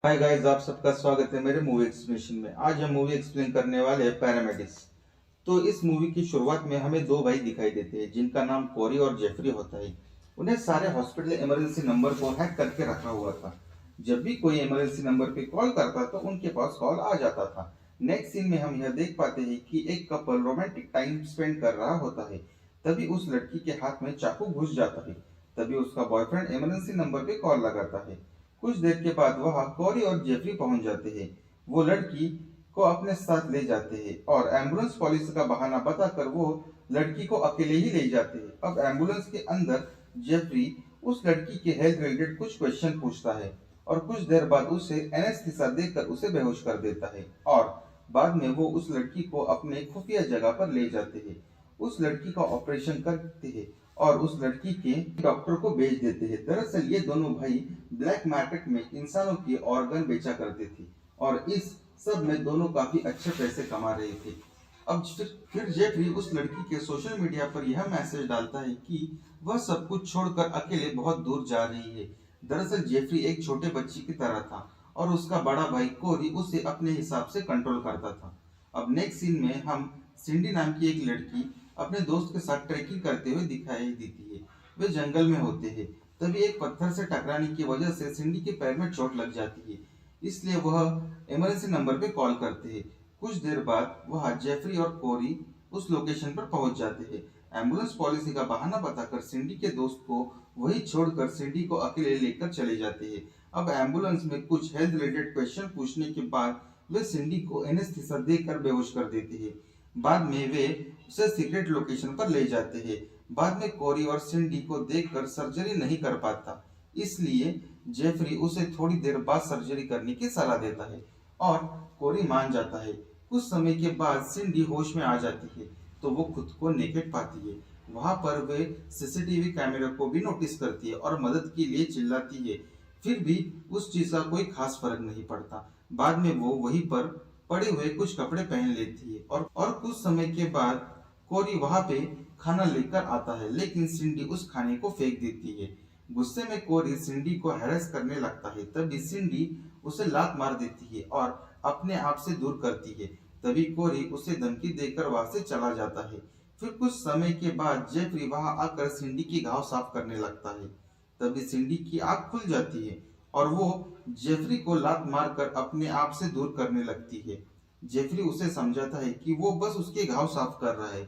Hi guys, आप सबका स्वागत है मेरे मूवी एक्सप्लेनेशन में। आज हम मूवी एक्सप्लेन करने वाले हैं पैरामेडिक्स। तो इस मूवी की शुरुआत में हमें दो भाई दिखाई देते हैं जिनका नाम कोरी और जेफरी होता है। उन्हें सारे हॉस्पिटल इमरजेंसी नंबर को हैक करके रखा हुआ था। जब भी कोई इमरजेंसी नंबर पे कॉल करता तो उनके पास कॉल आ जाता था। नेक्स्ट सीन में हम यह देख पाते हैं कि एक कपल रोमांटिक टाइम स्पेंड कर रहा होता है। तभी उस लड़की के हाथ में चाकू घुस जाता है। तभी उसका बॉयफ्रेंड इमरजेंसी नंबर पे कॉल लगाता है। कुछ देर के बाद वहां कॉरी और जेफरी पहुंच जाते हैं। वो लड़की को अपने साथ ले जाते हैं और एम्बुलेंस पॉलिसी का बहाना बताकर वो लड़की को अकेले ही ले जाते हैं। अब एम्बुलेंस के अंदर जेफरी उस लड़की के हेल्थ रिलेटेड कुछ क्वेश्चन पूछता है और कुछ देर बाद उसे एनेस्थीसिया देकर उसे बेहोश कर देता है और बाद में वो उस लड़की को अपने खुफिया जगह पर ले जाते हैं। उस लड़की का ऑपरेशन करते हैं और उस लड़की के डॉक्टर को बेच देते हैं। दरअसल ये दोनों भाई ब्लैक मार्केट में इंसानों के ऑर्गन बेचा करते थे और इस सब में दोनों काफी अच्छे पैसे कमा रहे थे। अब फिर जेफरी उस लड़की के सोशल मीडिया पर यह मैसेज डालता है कि वह सब कुछ छोड़कर अकेले बहुत दूर जा रही है। दरअसल जेफरी एक छोटे बच्चे की तरह था और उसका बड़ा भाई कोरी उसे अपने हिसाब से कंट्रोल करता था। अब नेक्स्ट सीन में हम सिंडी नाम की एक लड़की अपने दोस्त के साथ ट्रैकिंग करते हुए दिखाई देती है। वे जंगल में होते हैं। तभी एक पत्थर से टकराने की वजह से सिंडी के पैर में चोट लग जाती है। इसलिए वह इमरजेंसी नंबर पे कॉल करते हैं। कुछ देर बाद वह जेफरी और कोरी उस लोकेशन पर पहुंच जाते हैं। एम्बुलेंस पॉलिसी का बहाना बताकर सिंडी के दोस्त को वही छोड़कर सिंडी को अकेले लेकर चले जाते हैं। अब एम्बुलेंस में कुछ हेल्थ रिलेटेड क्वेश्चन पूछने के बाद वे सिंडी को एनेस्थीसिया देकर बेहोश कर देते हैं। बाद में वे उसे सीक्रेट लोकेशन पर ले जाते हैं। बाद में कोरी और सिंडी को देखकर सर्जरी नहीं कर पाता, इसलिए जेफरी उसे थोड़ी देर बाद सर्जरी करने की सलाह देता है और कोरी मान जाता है। कुछ समय के बाद सिंडी होश में आ जाती है तो वो खुद को नेकेड पाती है। वहां पर वे सीसीटीवी कैमरे को भी नोटिस करती है और मदद के लिए चिल्लाती है। फिर भी उस चीज का कोई खास फर्क नहीं पड़ता। बाद में वो वहीं पर पड़े हुए कुछ कपड़े पहन लेती है और कुछ समय के बाद कोरी वहां पे खाना लेकर आता है, लेकिन सिंडी उस खाने को फेंक देती है। गुस्से में कोरी सिंडी को हैरेस करने लगता है। तभी सिंडी उसे लात मार देती है और अपने आप से दूर करती है। तभी कोरी उसे धमकी देकर वहां से चला जाता है। फिर कुछ समय के बाद जेफरी वहां आकर सिंडी की घाव साफ करने लगता है। तभी सिंडी की आंख खुल जाती है और वो जेफरी को लात मारकर अपने आप से दूर करने लगती है। जेफरी उसे समझाता है कि वो बस उसके घाव साफ कर रहा है,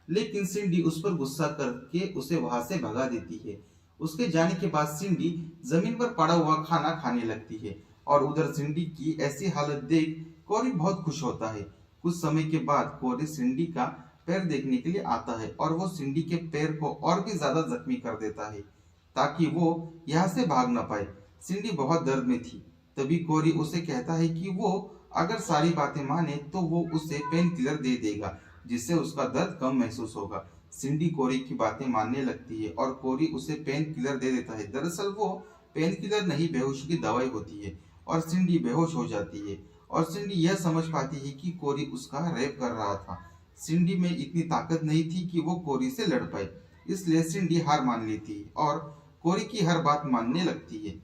लेकिन सिंडी उस पर गुस्सा करके उसे वहां से भगा देती है। उसके जाने के बाद सिंडी जमीन पर पड़ा हुआ खाना खाने लगती है और उधर सिंडी की ऐसी हालत देख कोरी बहुत खुश होता है। कुछ समय के बाद कोरी सिंडी का पैर देखने के लिए आता है और वो सिंडी के पैर को और भी ज्यादा जख्मी कर देता है ताकि वो यहाँ से भाग न पाए। सिंडी बहुत दर्द में थी। तभी कोरी उसे कहता है कि वो अगर सारी बातें माने तो वो उसे पेन किलर दे देगा जिससे उसका दर्द कम महसूस होगा। सिंडी कोरी की बातें मानने लगती है और कोरी उसे पेन किलर दे देता है। दरअसल वो पेन किलर नहीं, बेहोशी की दवाई होती है और सिंडी बेहोश हो जाती है और सिंडी यह समझ पाती है कि कोरी उसका रेप कर रहा था। सिंडी में इतनी ताकत नहीं थी कि वो कोरी से लड़ पाए, इसलिए सिंडी हार मान लेती है और कोरी की हर बात मानने लगती है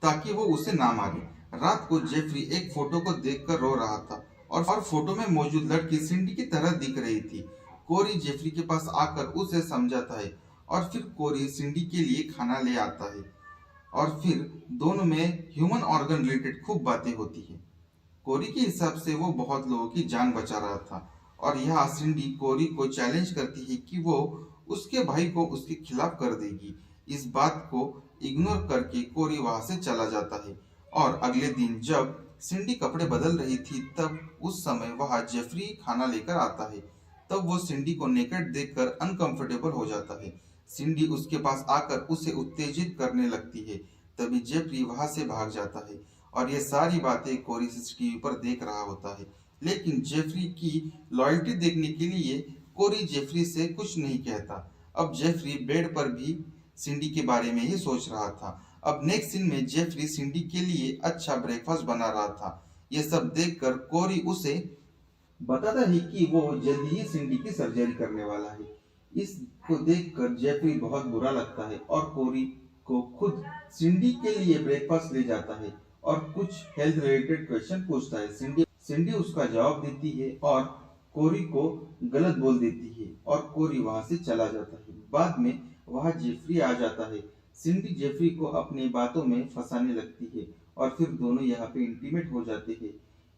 ताकि वो उसे ना मारे। रात को जेफरी एक फोटो को देखकर रो रहा था और फोटो में मौजूद लड़की सिंडी की तरह दिख रही थी। कोरी जेफरी के पास आकर उसे समझाता है और फिर कोरी सिंडी के लिए खाना ले आता है और फिर दोनों में ह्यूमन ऑर्गन रिलेटेड खूब बातें होती है। कोरी के हिसाब से वो बहुत लोगों की जान बचा रहा था और यहाँ सिंडी कोरी को चैलेंज करती है कि वो उसके भाई को उसके खिलाफ कर देगी। इस बात को इग्नोर करके कोरी वहां से चला जाता है और अगले दिन जब सिंडी कपड़े बदल रही थी तब उस समय वहां जेफरी खाना लेकर आता है। तब वो सिंडी को नेकेड देखकर अनकंफर्टेबल हो जाता है। सिंडी उसके पास आकर उसे उत्तेजित करने लगती है। तभी जेफरी वहां से भाग जाता है और ये सारी बातें कोरी सीसीटीवी पर देख रहा होता है। लेकिन जेफरी की लॉयल्टी देखने के लिए कोरी जेफरी से कुछ नहीं कहता। अब जेफरी बेड पर भी सिंडी के बारे में ही सोच रहा था। अब नेक्स्ट सीन में जेफरी सिंडी के लिए अच्छा ब्रेकफास्ट बना रहा था। ये सब देखकर कोरी उसे बताता है कि वो जल्दी ही सिंडी की सर्जरी करने वाला है। इसको देखकर जेफरी बहुत बुरा लगता है और कोरी को खुद सिंडी के लिए ब्रेकफास्ट ले जाता है और कुछ हेल्थ रिलेटेड क्वेश्चन पूछता है। सिंडी उसका जवाब देती है और कोरी को गलत बोल देती है और कोरी वहां से चला जाता है। बाद में वहां जेफरी आ जाता है। सिंडी जेफरी को अपनी बातों में फंसाने लगती है और फिर दोनों यहाँ पे इंटीमेट हो जाते हैं।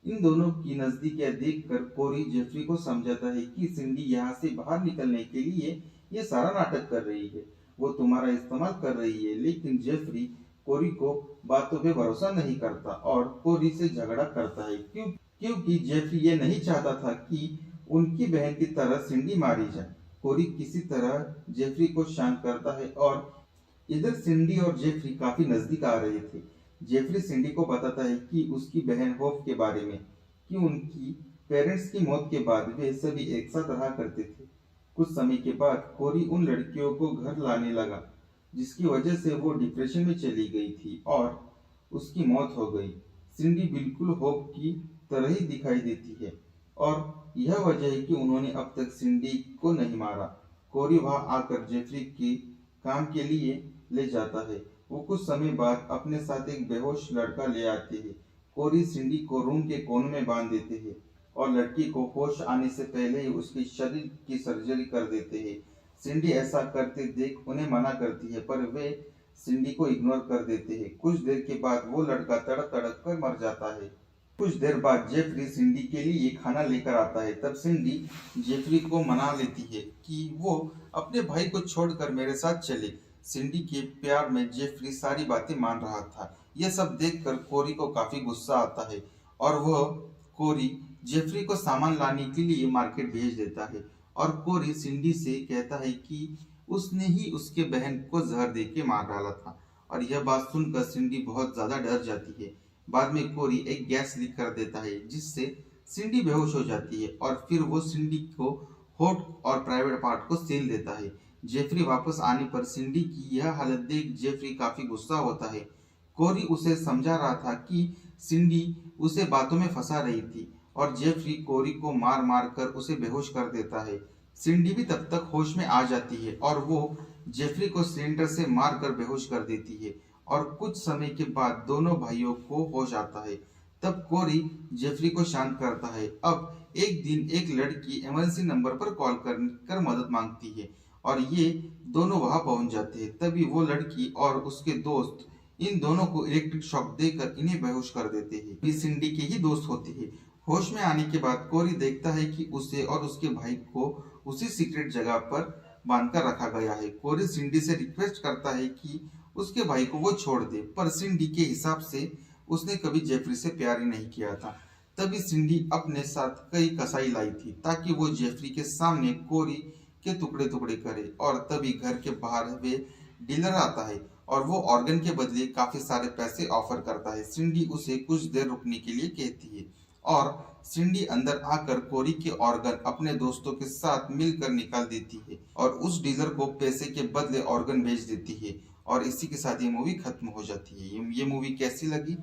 इन दोनों की नजदीकियां देखकर कोरी जेफरी को समझाता है कि सिंडी यहाँ से बाहर निकलने के लिए ये सारा नाटक कर रही है, वो तुम्हारा इस्तेमाल कर रही है। लेकिन जेफरी कोरी को बातों पे भरोसा नहीं करता और कोरी से झगड़ा करता है क्योंकि जेफरी ये नहीं चाहता था कि उनकी बहन की तरह सिंडी मारी जाए। कोरी किसी तरह जेफरी को शांत करता है और इधर सिंडी और जेफरी काफी नजदीक आ रहे थे। जेफरी सिंडी को बताता है कि उसकी बहन होप के बारे में, कि उनकी पेरेंट्स की मौत के बाद वे सभी एक साथ रहा करते थे। कुछ समय के बाद कोरी उन लड़कियों को घर लाने लगा जिसकी वजह से वो डिप्रेशन में चली गई थी और उसकी मौत हो गई। सिंडी बिल्कुल होप की तरह ही दिखाई देती है और यह वजह है कि उन्होंने अब तक सिंडी को नहीं मारा। कोरी वहां आकर जेफरी के काम के लिए ले जाता है। वो कुछ समय बाद अपने साथ एक बेहोश लड़का ले आते हैं। कोरी सिंडी को रूम के कोने में बांध देते हैं और लड़की को होश आने से पहले ही उसके शरीर की सर्जरी कर देते हैं। सिंडी ऐसा करते देख उन्हें मना करती है पर वे सिंडी को इग्नोर कर देते हैं। कुछ देर के बाद वो लड़का तड़प तड़प कर मर जाता है। कुछ देर बाद जेफरी सिंडी के लिए खाना लेकर आता है। तब सिंडी जेफरी को मना लेती है कि वो अपने भाई को छोड़कर मेरे साथ चले। सिंडी के प्यार में जेफरी सारी बातें मान रहा था। यह सब देखकर कोरी को काफी गुस्सा आता है और वह कोरी जेफरी को सामान लाने के लिए मार्केट भेज देता है और कोरी सिंडी से कहता है कि उसने ही उसके बहन को जहर दे के मार डाला था और यह बात सुनकर सिंडी बहुत ज्यादा डर जाती है। बाद में कोरी एक गैस लीक कर देता है जिससे सिंडी बेहोश हो जाती है और फिर वो सिंडी को होठ और प्राइवेट पार्ट को सील देता है। जेफरी वापस आने पर सिंडी की यह हालत देख जेफरी काफी गुस्सा होता है। कोरी उसे समझा रहा था कि सिंडी उसे बातों में फंसा रही थी और जेफरी कोरी को मार मार कर उसे बेहोश कर देता है। सिंडी भी तब तक होश में आ जाती है और वो जेफरी को सिलेंडर से मार कर बेहोश कर देती है और कुछ समय के बाद दोनों भाइयों को होश आता है। तब कोरी जेफरी को शांत करता है। अब एक दिन एक लड़की इमरजेंसी नंबर पर कॉल कर मदद मांगती है और ये दोनों वहां पहुंच जाते हैं। तभी वो लड़की और उसके दोस्त इन दोनों को इलेक्ट्रिक शॉक देकर इन्हें बेहोश कर देते हैं। ये सिंडी के ही दोस्त होते हैं। होश में आने के बाद कोरी देखता है कि उसे और उसके भाई को उसी सीक्रेट जगह पर बांधकर रखा गया है। कोरी सिंडी से रिक्वेस्ट करता है कि उसके भाई को वो छोड़ दे पर सिंडी के हिसाब से उसने कभी जेफरी से प्यार ही नहीं किया था। तभी सिंडी अपने साथ कई कसाई लाई थी ताकि वो जेफरी के सामने कोरी के टुकड़े टुकड़े करे और तभी घर के बाहर वे डीलर आता है और वो ऑर्गन के बदले काफी सारे पैसे ऑफर करता है। सिंडी उसे कुछ देर रुकने के लिए कहती है और सिंडी अंदर आकर कोरी के ऑर्गन अपने दोस्तों के साथ मिलकर निकाल देती है और उस डीलर को पैसे के बदले ऑर्गन भेज देती है और इसी के साथ ये मूवी खत्म हो जाती है। ये मूवी कैसी लगी